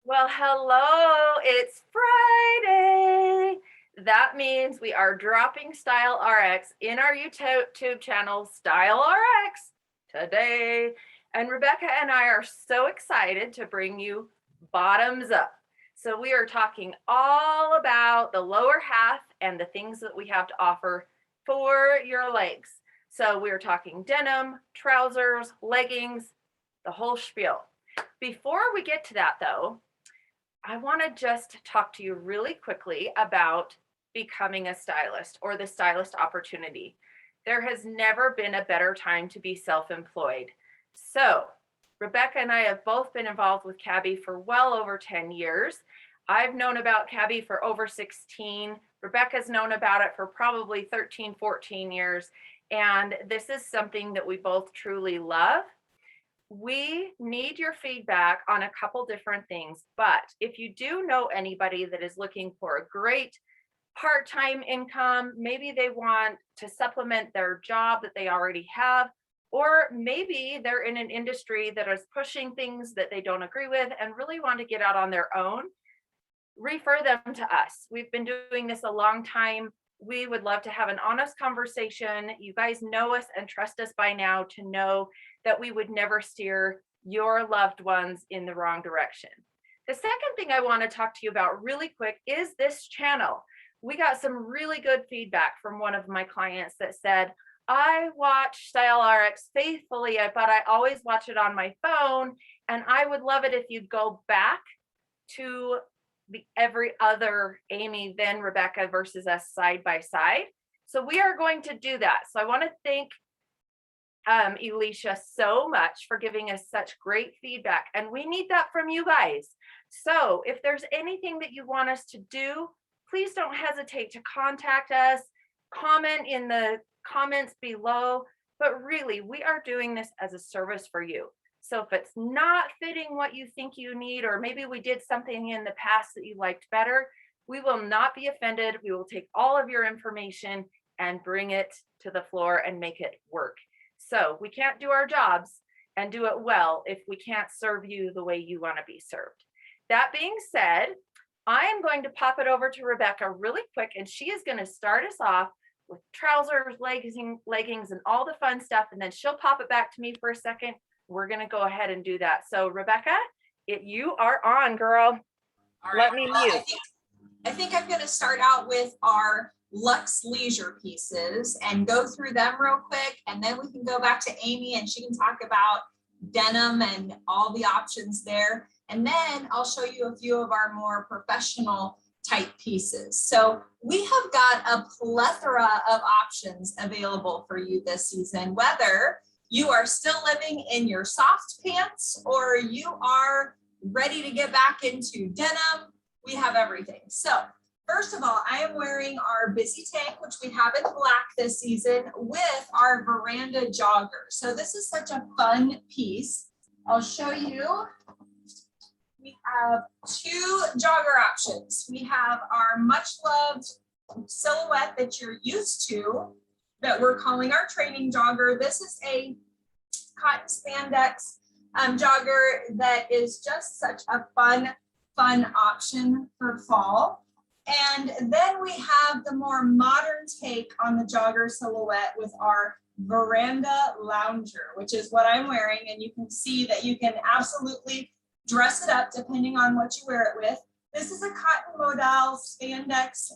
Well, hello, it's Friday. That means we are dropping Style RX in our YouTube channel, Style RX, today. And Rebecca and I are so excited to bring you Bottoms Up. So we are talking all about the lower half and the things that we have to offer for your legs. So we're talking denim, trousers, leggings, the whole spiel. Before we get to that though, I want to just talk to you really quickly about becoming a stylist or the stylist opportunity. There has never been a better time to be self-employed. So, Rebecca and I have both been involved with Cabby for well over 10 years. I've known about Cabby for over 16. Rebecca's known about it for probably 13, 14 years. And this is something that we both truly love. We need your feedback on a couple different things, but if you do know anybody that is looking for a great part-time income, maybe they want to supplement their job that they already have, or maybe they're in an industry that is pushing things that they don't agree with and really want to get out on their own, refer them to us. We've been doing this a long time. We would love to have an honest conversation. You guys know us and trust us by now to know that we would never steer your loved ones in the wrong direction. The second thing I want to talk to you about really quick is this channel. We got some really good feedback from one of my clients that said, I watch Style RX faithfully, but I always watch it on my phone, and I would love it if you'd go back to the every other Amy, then Rebecca versus us side by side. So we are going to do that. So I want to thank Elisha so much for giving us such great feedback, and we need that from you guys. So if there's anything that you want us to do, please don't hesitate to contact us, comment in the comments below, but really we are doing this as a service for you. So if it's not fitting what you think you need, or maybe we did something in the past that you liked better, we will not be offended. We will take all of your information and bring it to the floor and make it work. So we can't do our jobs and do it well if we can't serve you the way you want to be served. That being said, I am going to pop it over to Rebecca really quick, and she is going to start us off with trousers, leggings, and all the fun stuff, and then she'll pop it back to me for a second. We're going to go ahead and do that. So Rebecca, you are on, girl. All right. Let me mute. I think I'm going to start out with our Luxe Leisure pieces and go through them real quick, and then we can go back to Amy and she can talk about denim and all the options there, and then I'll show you a few of our more professional type pieces. So we have got a plethora of options available for you this season, whether you are still living in your soft pants or you are ready to get back into denim. We have everything. So first of all, I am wearing our busy tank, which we have in black this season, with our veranda jogger. So this is such a fun piece. I'll show you. We have two jogger options. We have our much loved silhouette that you're used to, that we're calling our training jogger. This is a cotton spandex jogger that is just such a fun option for fall. And then we have the more modern take on the jogger silhouette with our veranda lounger, which is what I'm wearing. And you can see that you can absolutely dress it up depending on what you wear it with. This is a cotton modal spandex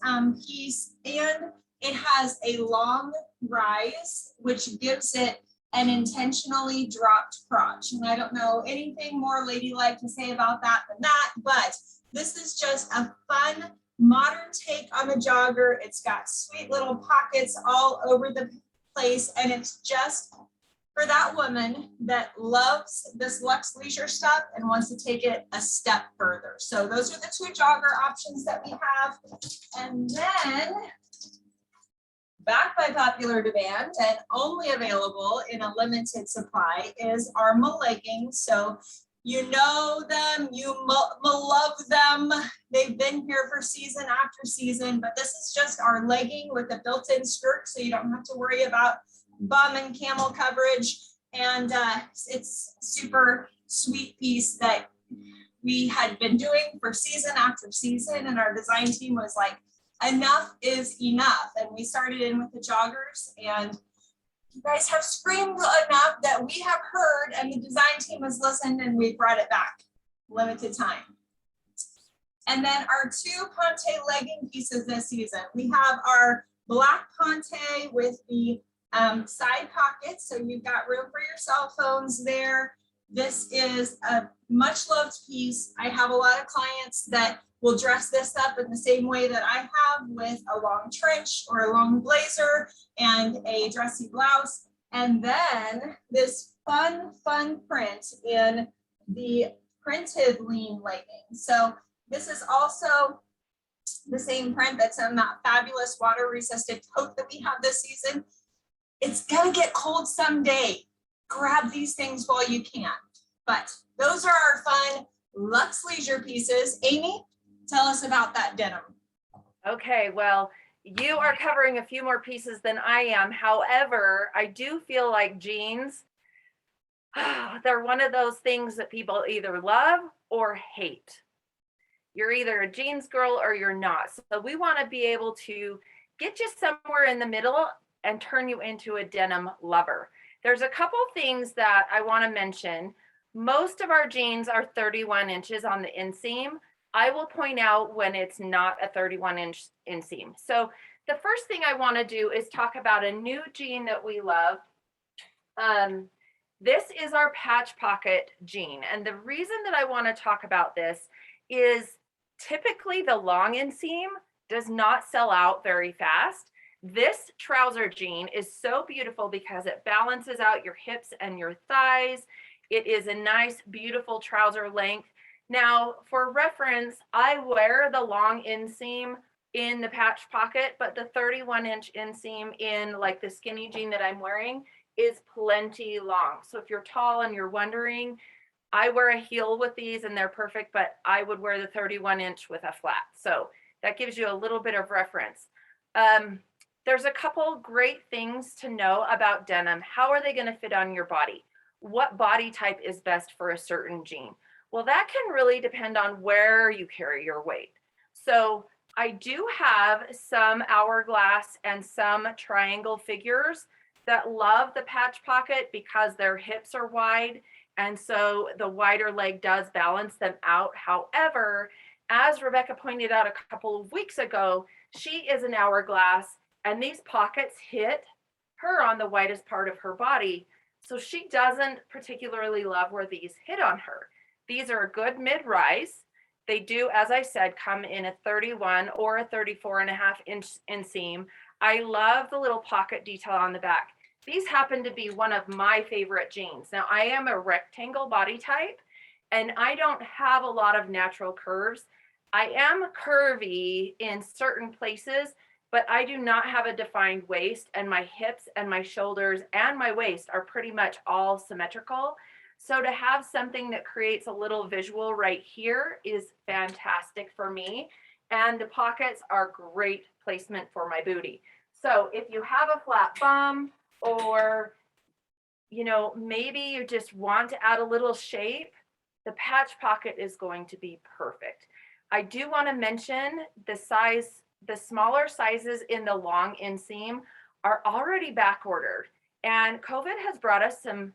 piece, and it has a long rise, which gives it an intentionally dropped crotch. And I don't know anything more ladylike to say about that than that, but this is just a fun modern take on the jogger. It's got sweet little pockets all over the place, and it's just for that woman that loves this Luxe Leisure stuff and wants to take it a step further. So those are the two jogger options that we have. And then, back by popular demand and only available in a limited supply, is our leggings. So you know them, you love them. They've been here for season after season, but this is just our legging with a built-in skirt, so you don't have to worry about bum and camel coverage. And it's super sweet piece that we had been doing for season after season, and our design team was like, enough is enough. And we started in with the joggers, and you guys have screamed enough that we have heard, and the design team has listened, and we brought it back, limited time. And then our 2 Ponte legging pieces this season. We have our black Ponte with the side pockets, so you've got room for your cell phones there. This is a much loved piece. I have a lot of clients that will dress this up in the same way that I have, with a long trench or a long blazer and a dressy blouse. And then this fun print in the printed lean legging. So this is also the same print that's in that fabulous water resistant coat that we have this season. It's gonna get cold someday. Grab these things while you can. But those are our fun Luxe Leisure pieces. Amy, tell us about that denim. Okay, well, you are covering a few more pieces than I am. However, I do feel like jeans, they're one of those things that people either love or hate. You're either a jeans girl or you're not. So we want to be able to get you somewhere in the middle and turn you into a denim lover. There's a couple things that I want to mention. Most of our jeans are 31 inches on the inseam. I will point out when it's not a 31-inch inseam. So the first thing I want to do is talk about a new jean that we love. This is our patch pocket jean. And the reason that I want to talk about this is typically the long inseam does not sell out very fast. This trouser jean is so beautiful because it balances out your hips and your thighs. It is a nice, beautiful trouser length. Now, for reference, I wear the long inseam in the patch pocket, but the 31-inch inseam in like the skinny jean that I'm wearing is plenty long. So if you're tall and you're wondering, I wear a heel with these and they're perfect, but I would wear the 31-inch with a flat. So that gives you a little bit of reference. There's a couple great things to know about denim. How are they going to fit on your body? What body type is best for a certain jean? Well, that can really depend on where you carry your weight. So I do have some hourglass and some triangle figures that love the patch pocket because their hips are wide. And so the wider leg does balance them out. However, as Rebecca pointed out a couple of weeks ago, she is an hourglass and these pockets hit her on the widest part of her body. So she doesn't particularly love where these hit on her. These are a good mid-rise. They do, as I said, come in a 31 or a 34.5-inch inseam. I love the little pocket detail on the back. These happen to be one of my favorite jeans. Now, I am a rectangle body type, and I don't have a lot of natural curves. I am curvy in certain places, but I do not have a defined waist, and my hips and my shoulders and my waist are pretty much all symmetrical. So to have something that creates a little visual right here is fantastic for me. And the pockets are great placement for my booty. So if you have a flat bum, or, you know, maybe you just want to add a little shape, the patch pocket is going to be perfect. I do want to mention the smaller sizes in the long inseam are already back ordered, and COVID has brought us some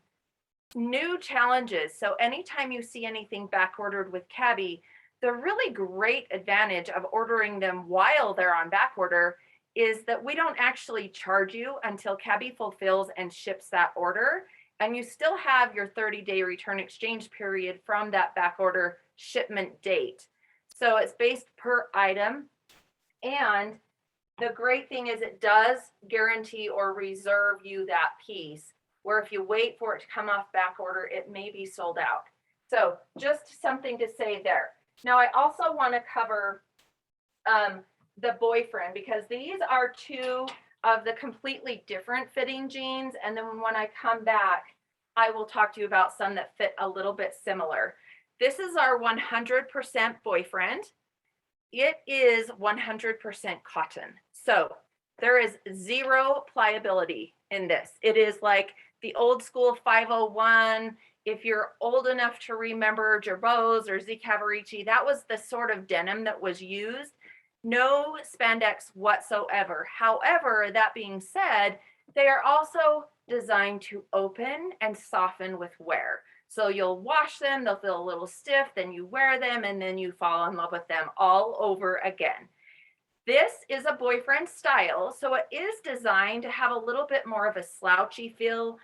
new challenges. So anytime you see anything back ordered with Cabby, the really great advantage of ordering them while they're on back order is that we don't actually charge you until Cabby fulfills and ships that order. And you still have your 30-day return exchange period from that back order shipment date. So it's based per item. And the great thing is it does guarantee or reserve you that piece, where if you wait for it to come off back order, it may be sold out. So just something to say there. Now, I also want to cover the boyfriend, because these are two of the completely different fitting jeans. And then when I come back, I will talk to you about some that fit a little bit similar. This is our 100% boyfriend. It is 100% cotton. So there is zero pliability in this. It is like the old school 501. if you're old enough to remember Girbauds or Z Cavaricci, that was the sort of denim that was used. No spandex whatsoever. However, that being said, they are also designed to open and soften with wear. So you'll wash them, they'll feel a little stiff, then you wear them, and then you fall in love with them all over again. This is a boyfriend style, so it is designed to have a little bit more of a slouchy feel.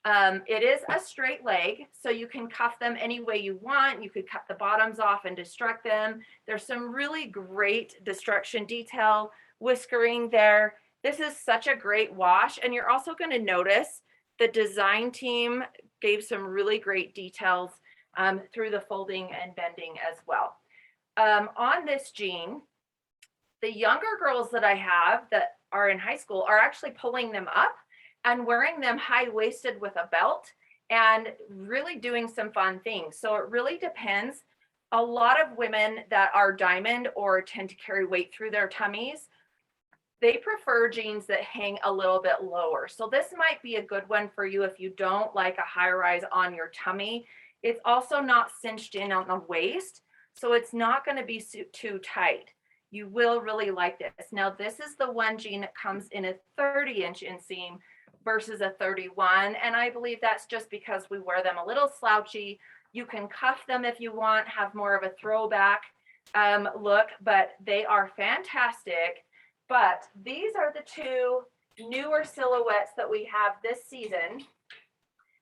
It is a straight leg, so you can cuff them any way you want. You could cut the bottoms off and destruct them. There's some really great destruction detail, whiskering there. This is such a great wash, and you're also going to notice the design team gave some really great details through the folding and bending as well. On this jean, the younger girls that I have that are in high school are actually pulling them up and wearing them high-waisted with a belt and really doing some fun things. So it really depends. A lot of women that are diamond or tend to carry weight through their tummies, they prefer jeans that hang a little bit lower. So this might be a good one for you if you don't like a high rise on your tummy. It's also not cinched in on the waist, so it's not going to be too tight. You will really like this. Now, this is the one jean that comes in a 30-inch inseam versus a 31. And I believe that's just because we wear them a little slouchy. You can cuff them if you want, have more of a throwback look, but they are fantastic. But these are the two newer silhouettes that we have this season.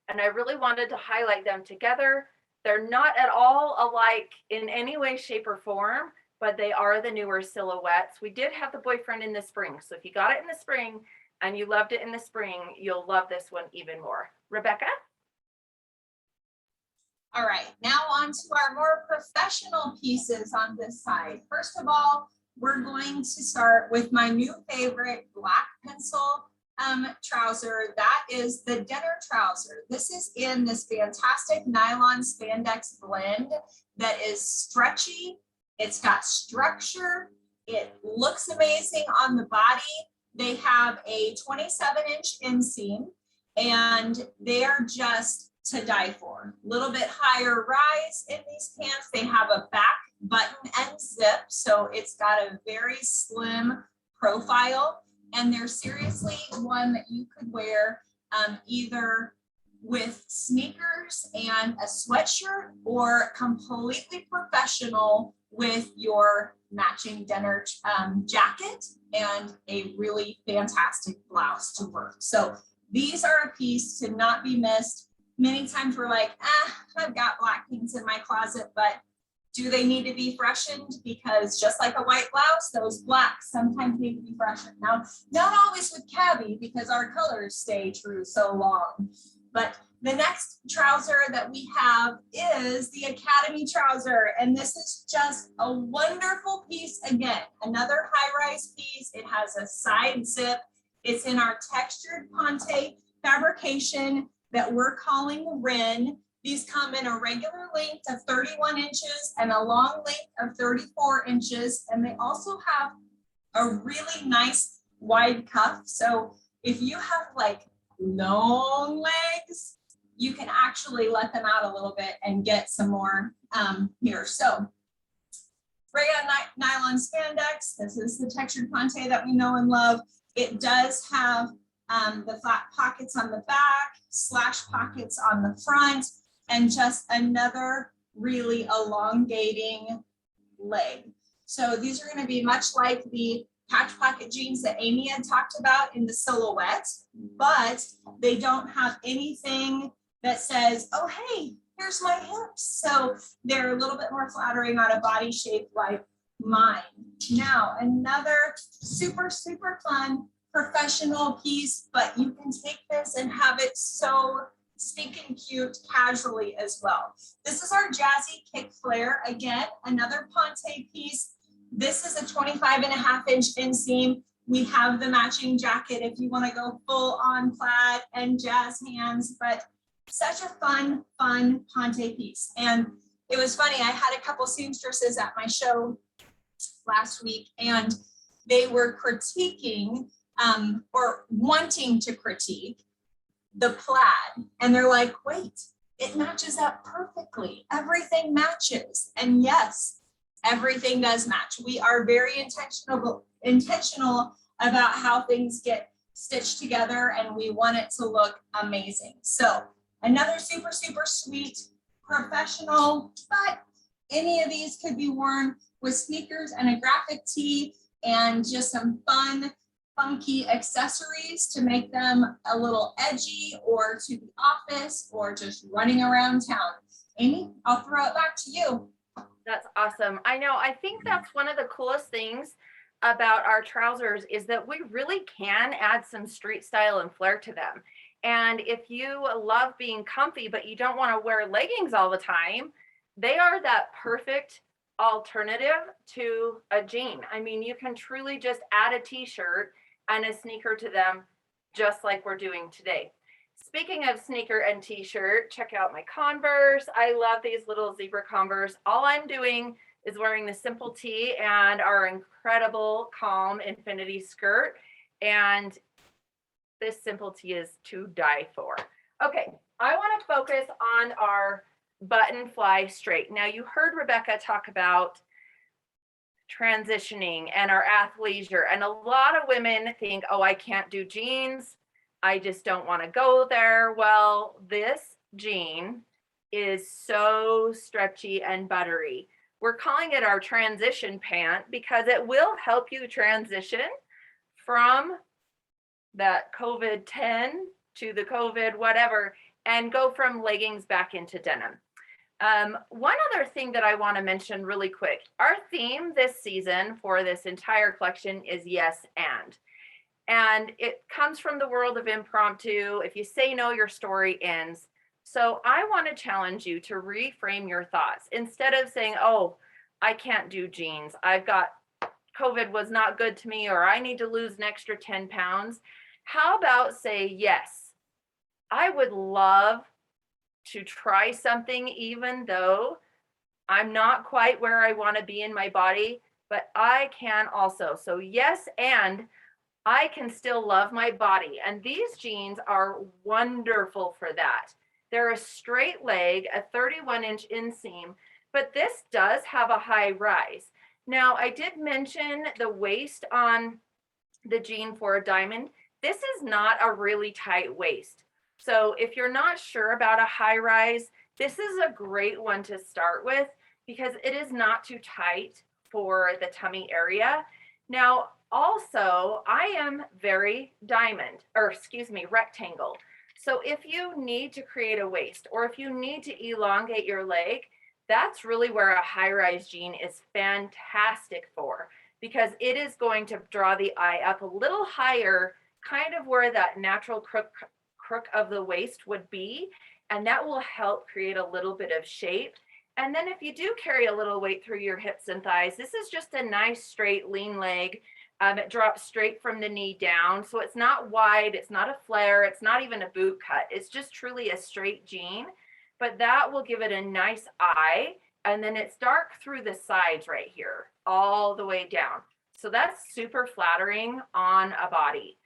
And I really wanted to highlight them together. They're not at all alike in any way, shape, or form, but they are the newer silhouettes. We did have the boyfriend in the spring. So if you got it in the spring and you loved it in the spring, you'll love this one even more. Rebecca? All right, now on to our more professional pieces on this side. First of all, we're going to start with my new favorite black pencil trouser. That is the dinner trouser. This is in this fantastic nylon spandex blend that is stretchy. It's got structure. It looks amazing on the body. They have a 27-inch inseam and they are just to die for. A little bit higher rise in these pants. They have a back button and zip, so it's got a very slim profile, and they're seriously one that you could wear either with sneakers and a sweatshirt or completely professional with your matching dinner jacket and a really fantastic blouse to work. So these are a piece to not be missed. Many times we're like, I've got black pants in my closet, but do they need to be freshened? Because just like a white blouse, those blacks sometimes need to be freshened. Now, not always with cabbie because our colors stay true so long. But the next trouser that we have is the Academy trouser. And this is just a wonderful piece. Again, another high-rise piece. It has a side zip. It's in our textured ponte fabrication that we're calling Wren. These come in a regular length of 31 inches and a long length of 34 inches. And they also have a really nice wide cuff. So if you have like long legs, you can actually let them out a little bit and get some more here. So rayon nylon spandex. This is the textured ponte that we know and love. It does have the flat pockets on the back, slash pockets on the front, and just another really elongating leg. So these are going to be much like the patch pocket jeans that Amy had talked about in the silhouette, but they don't have anything that says, oh, hey, here's my hips. So they're a little bit more flattering on a body shape like mine. Now, another super, super fun professional piece, but you can take this and have it so stinking cute casually as well. This is our Jazzy Kick Flare. Again, another ponte piece. This is a 25.5-inch inseam. We have the matching jacket if you want to go full on plaid and jazz hands, but such a fun ponte piece. And it was funny, I had a couple seamstresses at my show last week and they were critiquing or wanting to critique the plaid. And they're like, wait, it matches up perfectly. Everything matches. And yes, everything does match. We are very intentional about how things get stitched together, and we want it to look amazing. So another super, super sweet, professional, but any of these could be worn with sneakers and a graphic tee and just some fun, funky accessories to make them a little edgy, or to the office, or just running around town. Amy, I'll throw it back to you. That's awesome. I know. I think that's one of the coolest things about our trousers is that we really can add some street style and flair to them. And if you love being comfy, but you don't want to wear leggings all the time, they are that perfect alternative to a jean. I mean, you can truly just add a t-shirt and a sneaker to them, just like we're doing today. Speaking of sneaker and t-shirt, check out my Converse. I love these little zebra Converse. All I'm doing is wearing the simple tee and our incredible Calm Infinity skirt. And this simple tee is to die for. Okay, I want to focus on our button fly straight. Now, you heard Rebecca talk about transitioning and our athleisure, and a lot of women think, oh, I can't do jeans, I just don't want to go there. Well, this jean is so stretchy and buttery. We're calling it our transition pant because it will help you transition from that COVID-10 to the COVID whatever and go from leggings back into denim. One other thing that I want to mention really quick, our theme this season for this entire collection is yes and it comes from the world of impromptu. If you say no, your story ends. So I want to challenge you to reframe your thoughts. Instead of saying, oh, I can't do jeans, I've got COVID was not good to me, or I need to lose an extra 10 pounds. How about say, yes, I would love to try something, even though I'm not quite where I want to be in my body, but I can also. So yes, and I can still love my body. And these jeans are wonderful for that. They're a straight leg, a 31-inch inseam, but this does have a high rise. Now, I did mention the waist on the jean for a diamond. This is not a really tight waist. So if you're not sure about a high rise, this is a great one to start with because it is not too tight for the tummy area. Now, also, I am very rectangle. So if you need to create a waist or if you need to elongate your leg, that's really where a high-rise jean is fantastic for, because it is going to draw the eye up a little higher, kind of where that natural crook of the waist would be, and that will help create a little bit of shape. And then if you do carry a little weight through your hips and thighs, this is just a nice straight lean leg. It drops straight from the knee down, so it's not wide, it's not a flare, it's not even a boot cut, it's just truly a straight jean, but that will give it a nice eye. And then it's dark through the sides right here, all the way down. So that's super flattering on a body.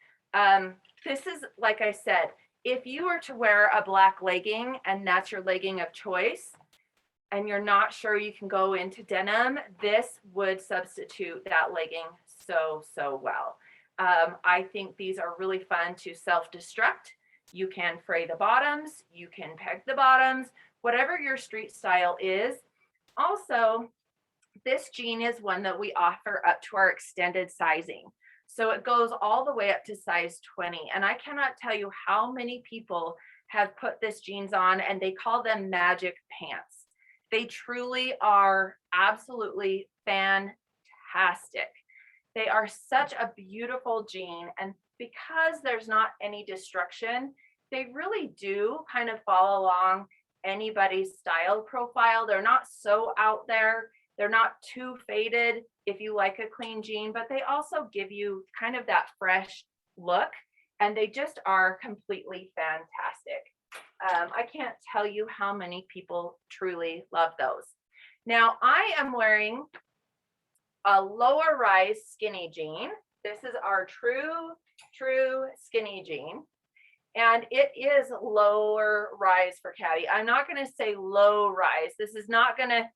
This is, like I said, if you were to wear a black legging and that's your legging of choice, and you're not sure you can go into denim, this would substitute that legging so well. I think these are really fun to self-destruct. You can fray the bottoms, you can peg the bottoms, whatever your street style is. Also, this jean is one that we offer up to our extended sizing. So it goes all the way up to size 20. And I cannot tell you how many people have put this jeans on and they call them magic pants. They truly are absolutely fantastic. They are such a beautiful jean, and because there's not any destruction, they really do kind of fall along anybody's style profile. They're not so out there. They're not too faded if you like a clean jean, but they also give you kind of that fresh look, and they just are completely fantastic. I can't tell you how many people truly love those. Now, I am wearing a lower rise skinny jean. This is our true skinny jean. And it is lower rise for Caddy. I'm not going to say low rise. This is not going to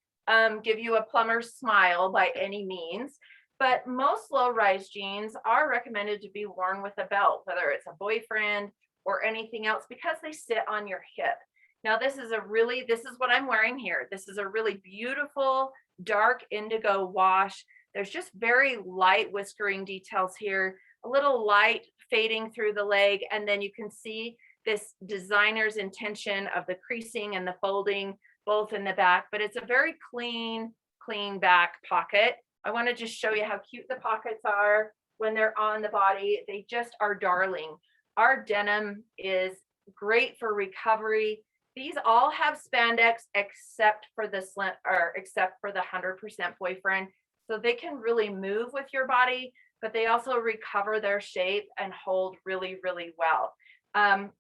give you a plumber's smile by any means, but most low rise jeans are recommended to be worn with a belt, whether it's a boyfriend or anything else, because they sit on your hip. Now, this is what I'm wearing here. This is a really beautiful dark indigo wash. There's just very light whiskering details here, a little light fading through the leg, and then you can see this designer's intention of the creasing and the folding both in the back, but it's a very clean back pocket. I want to just show you how cute the pockets are when they're on the body. They just are darling. Our denim is great for recovery. These all have spandex except for the 100% boyfriend. So they can really move with your body, but they also recover their shape and hold really, really well.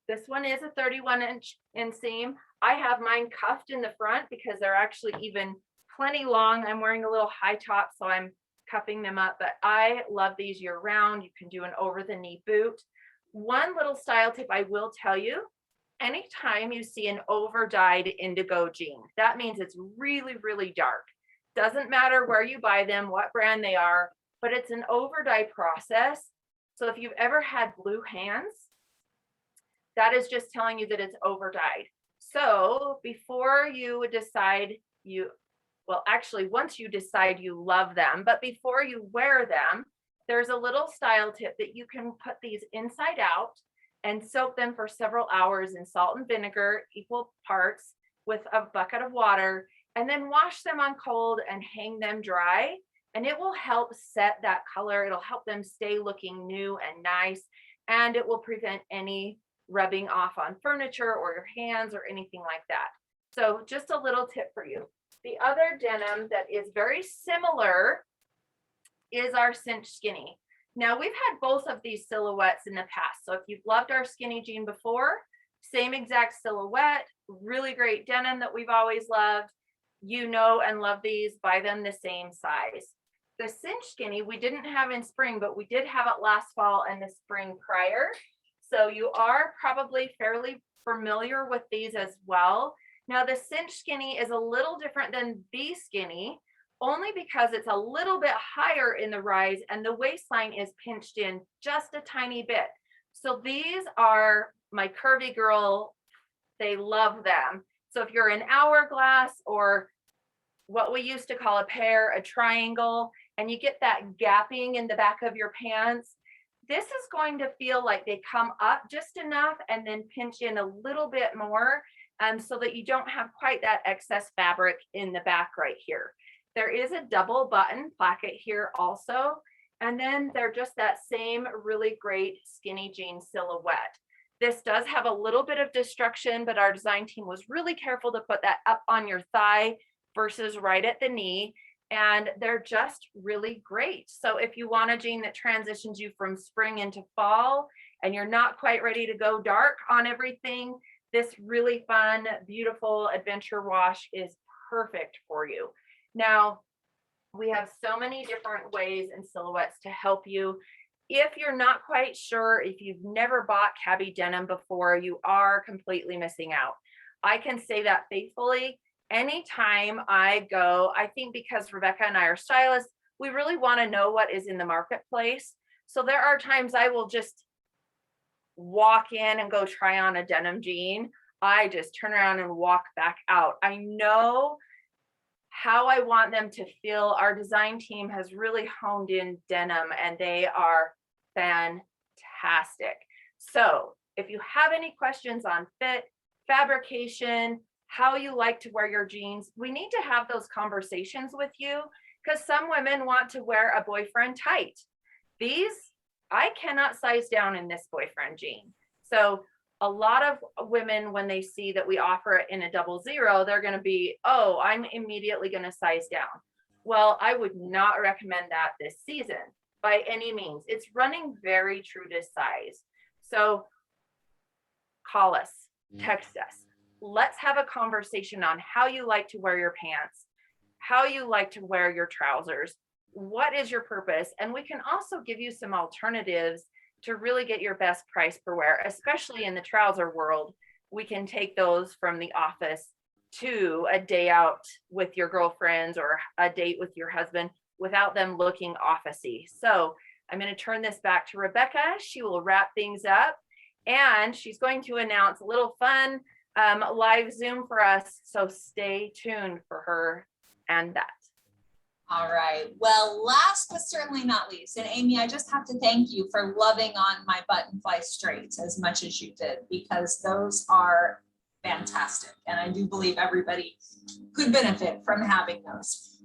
This one is a 31-inch inseam. I have mine cuffed in the front because they're actually even plenty long. I'm wearing a little high top, so I'm cuffing them up, but I love these year round. You can do an over the knee boot. One little style tip I will tell you, anytime you see an over dyed indigo jean, that means it's really, really dark. Doesn't matter where you buy them, what brand they are, but it's an over dye process. So if you've ever had blue hands, that is just telling you that it's over dyed. So before you decide once you decide you love them, but before you wear them, there's a little style tip that you can put these inside out and soak them for several hours in salt and vinegar, equal parts, with a bucket of water, and then wash them on cold and hang them dry. And it will help set that color. It'll help them stay looking new and nice, and it will prevent any rubbing off on furniture or your hands or anything like that. So just a little tip for you. The other denim that is very similar is our cinch skinny. Now, we've had both of these silhouettes in the past. So if you've loved our skinny jean before, same exact silhouette, really great denim that we've always loved. You know and love these, buy them the same size. The cinch skinny we didn't have in spring, but we did have it last fall and the spring prior. So you are probably fairly familiar with these as well. Now, the cinch skinny is a little different than the skinny, only because it's a little bit higher in the rise and the waistline is pinched in just a tiny bit. So these are my curvy girl, they love them. So if you're an hourglass or what we used to call a pear, a triangle, and you get that gapping in the back of your pants, this is going to feel like they come up just enough and then pinch in a little bit more, so that you don't have quite that excess fabric in the back right here. There is a double button placket here also, and then they're just that same really great skinny jean silhouette. This does have a little bit of destruction, but our design team was really careful to put that up on your thigh versus right at the knee, and they're just really great. So if you want a jean that transitions you from spring into fall and you're not quite ready to go dark on everything, this really fun, beautiful adventure wash is perfect for you. Now, we have so many different ways and silhouettes to help you. If you're not quite sure, if you've never bought Cabby denim before, you are completely missing out. I can say that faithfully. Anytime I go, I think because Rebecca and I are stylists, we really want to know what is in the marketplace. So there are times I will just walk in and go try on a denim jean. I just turn around and walk back out. I know how I want them to feel. Our design team has really honed in denim and they are fantastic. So if you have any questions on fit, fabrication, how you like to wear your jeans, we need to have those conversations with you, because some women want to wear a boyfriend tight. These, I cannot size down in this boyfriend jean. So a lot of women, when they see that we offer it in a 00, they're going to be, oh, I'm immediately going to size down. Well, I would not recommend that this season by any means. It's running very true to size. So call us, text us. Let's have a conversation on how you like to wear your pants, how you like to wear your trousers. What is your purpose? And we can also give you some alternatives to really get your best price per wear, especially in the trouser world. We can take those from the office to a day out with your girlfriends or a date with your husband without them looking officey. So I'm going to turn this back to Rebecca. She will wrap things up, and she's going to announce a little fun live Zoom for us. So stay tuned for her and that. All right. Well, last but certainly not least, and Amy, I just have to thank you for loving on my button fly straights as much as you did, because those are fantastic. And I do believe everybody could benefit from having those.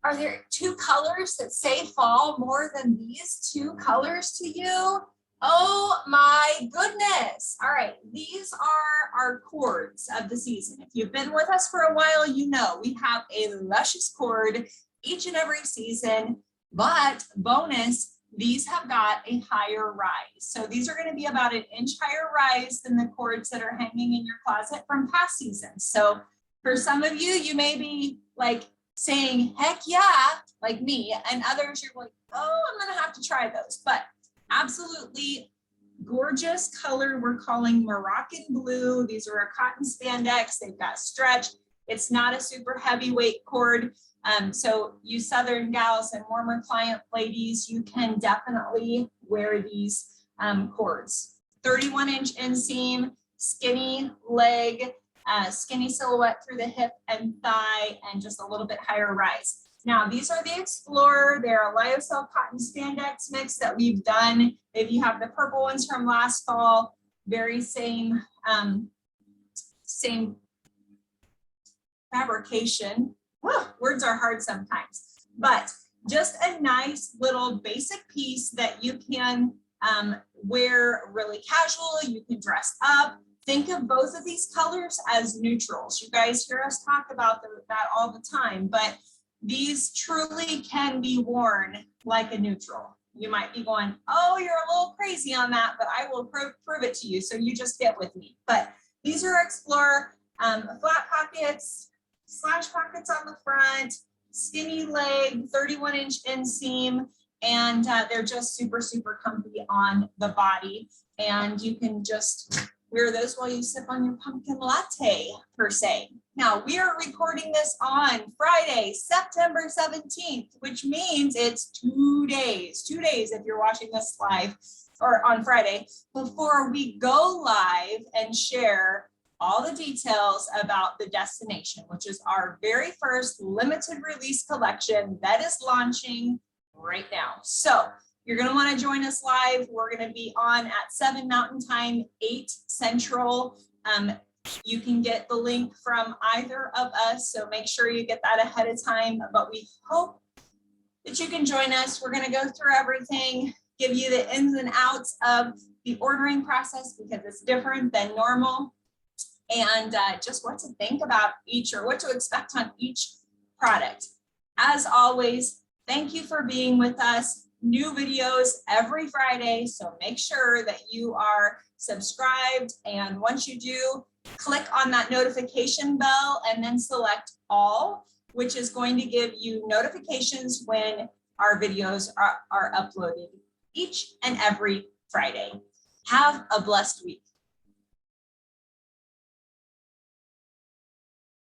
Are there two colors that say fall more than these two colors to you? Oh my goodness. All right, these are our cords of the season. If you've been with us for a while, you know we have a luscious cord each and every season, but bonus, these have got a higher rise. So these are going to be about an inch higher rise than the cords that are hanging in your closet from past seasons. So for some of you, you may be like saying, heck yeah, like me, and others you're like, oh, I'm going to have to try those. But absolutely gorgeous color we're calling Moroccan blue. These are a cotton spandex. They've got stretch. It's not a super heavyweight cord. So you Southern gals and warmer client ladies, you can definitely wear these cords. 31-inch inseam, skinny leg, skinny silhouette through the hip and thigh, and just a little bit higher rise. Now, these are the Explorer. They're a lyocell cotton spandex mix that we've done. If you have the purple ones from last fall, very same fabrication. Words are hard sometimes, but just a nice little basic piece that you can wear really casual. You can dress up. Think of both of these colors as neutrals. You guys hear us talk about that all the time, but these truly can be worn like a neutral. You might be going, oh, you're a little crazy on that, but I will prove it to you. So you just get with me. But these are Explorer flat pockets, slash pockets on the front, skinny leg, 31-inch inseam, and they're just super, super comfy on the body. And you can just wear those while you sip on your pumpkin latte, per se. Now, we are recording this on Friday, September 17th, which means it's 2 days if you're watching this live or on Friday, before we go live and share all the details about the destination, which is our very first limited release collection that is launching right now. So you're going to want to join us live. We're going to be on at 7 Mountain Time, 8 Central. You can get the link from either of us, so make sure you get that ahead of time. But we hope that you can join us. We're going to go through everything, give you the ins and outs of the ordering process because it's different than normal, and just what to think about each or what to expect on each product. As always, thank you for being with us. New videos every Friday, so make sure that you are subscribed, and once you do, click on that notification bell and then select all, which is going to give you notifications when our videos are uploaded each and every Friday. Have a blessed week.